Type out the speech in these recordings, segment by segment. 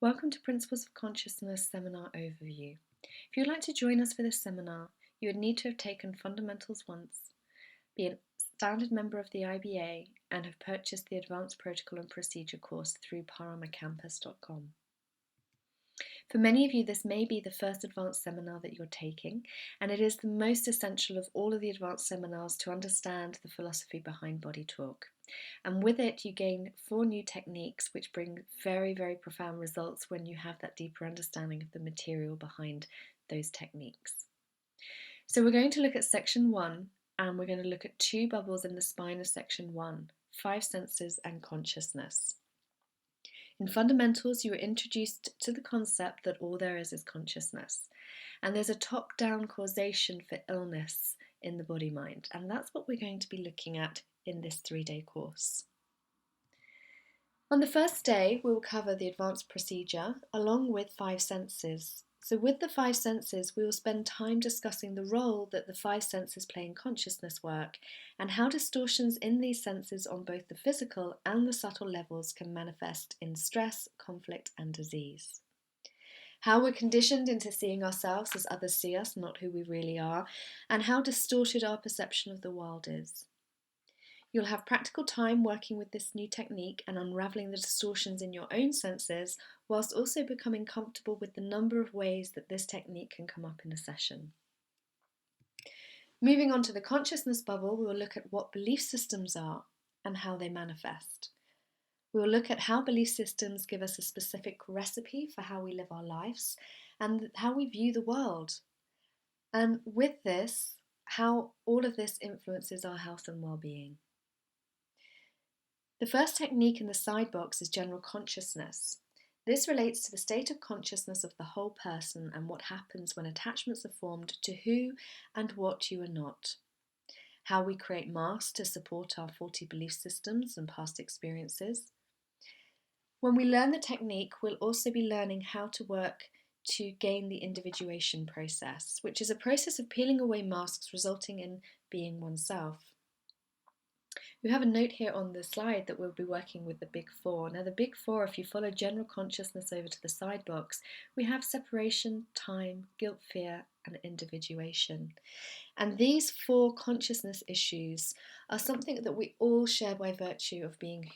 Welcome to Principles of Consciousness Seminar Overview. If you'd like to join us for this seminar, you would need to have taken Fundamentals once, be a standard member of the IBA, and have purchased the Advanced Protocol and Procedure course through paramacampus.com. For many of you, this may be the first advanced seminar that you're taking, and it is the most essential of all of the advanced seminars to understand the philosophy behind body talk. And with it, you gain 4 new techniques which bring very, very profound results when you have that deeper understanding of the material behind those techniques. So we're going to look at section 1, and we're going to look at 2 bubbles in the spine of section 1, 5 senses and consciousness. In fundamentals, you were introduced to the concept that all there is consciousness. And there's a top-down causation for illness in the body-mind. And that's what we're going to be looking at in this 3-day course. On the first day, we will cover the advanced procedure along with 5 senses. So with the 5 senses, we will spend time discussing the role that the 5 senses play in consciousness work and how distortions in these senses on both the physical and the subtle levels can manifest in stress, conflict, and disease. How we're conditioned into seeing ourselves as others see us, not who we really are, and how distorted our perception of the world is. You'll have practical time working with this new technique and unravelling the distortions in your own senses, whilst also becoming comfortable with the number of ways that this technique can come up in a session. Moving on to the consciousness bubble, we will look at what belief systems are and how they manifest. We will look at how belief systems give us a specific recipe for how we live our lives and how we view the world. And with this, how all of this influences our health and well-being. The first technique in the side box is general consciousness. This relates to the state of consciousness of the whole person and what happens when attachments are formed to who and what you are not. How we create masks to support our faulty belief systems and past experiences. When we learn the technique, we'll also be learning how to work to gain the individuation process, which is a process of peeling away masks resulting in being oneself. We have a note here on the slide that we'll be working with the Big Four. Now the Big Four, if you follow general consciousness over to the side box, we have separation, time, guilt, fear, and individuation. And these 4 consciousness issues are something that we all share by virtue of being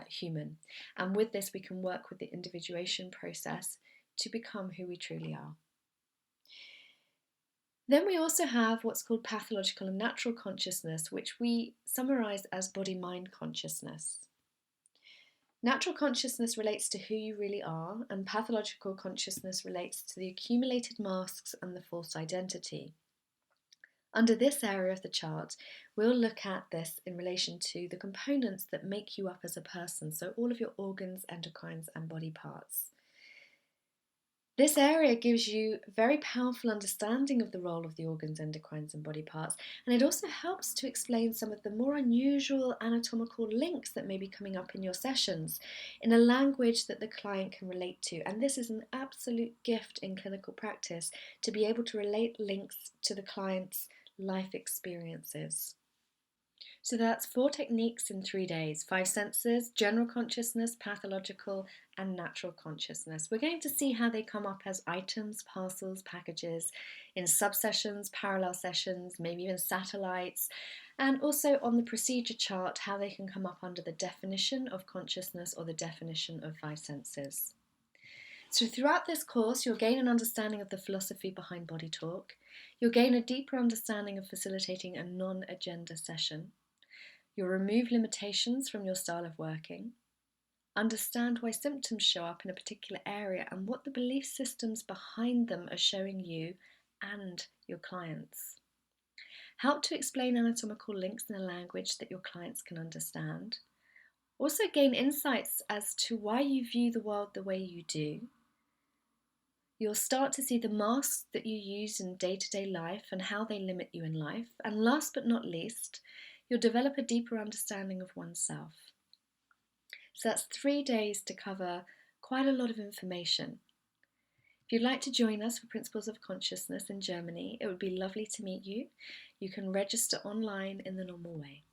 human. And with this, we can work with the individuation process to become who we truly are. Then we also have what's called pathological and natural consciousness, which we summarise as body-mind consciousness. Natural consciousness relates to who you really are, and pathological consciousness relates to the accumulated masks and the false identity. Under this area of the chart, we'll look at this in relation to the components that make you up as a person, so all of your organs, endocrines, and body parts. This area gives you a very powerful understanding of the role of the organs, endocrines, and body parts, and it also helps to explain some of the more unusual anatomical links that may be coming up in your sessions in a language that the client can relate to. And this is an absolute gift in clinical practice, to be able to relate links to the client's life experiences. So that's 4 techniques in 3 days: 5 senses, general consciousness, pathological, and natural consciousness. We're going to see how they come up as items, parcels, packages, in sub-sessions, parallel sessions, maybe even satellites, and also on the procedure chart, how they can come up under the definition of consciousness or the definition of 5 senses. So throughout this course, you'll gain an understanding of the philosophy behind body talk. You'll gain a deeper understanding of facilitating a non-agenda session. You'll remove limitations from your style of working, understand why symptoms show up in a particular area and what the belief systems behind them are showing you and your clients. Help to explain anatomical links in a language that your clients can understand. Also gain insights as to why you view the world the way you do. You'll start to see the masks that you use in day-to-day life and how they limit you in life. And last but not least, you'll develop a deeper understanding of oneself. So that's 3 days to cover quite a lot of information. If you'd like to join us for Principles of Consciousness in Germany, it would be lovely to meet you. You can register online in the normal way.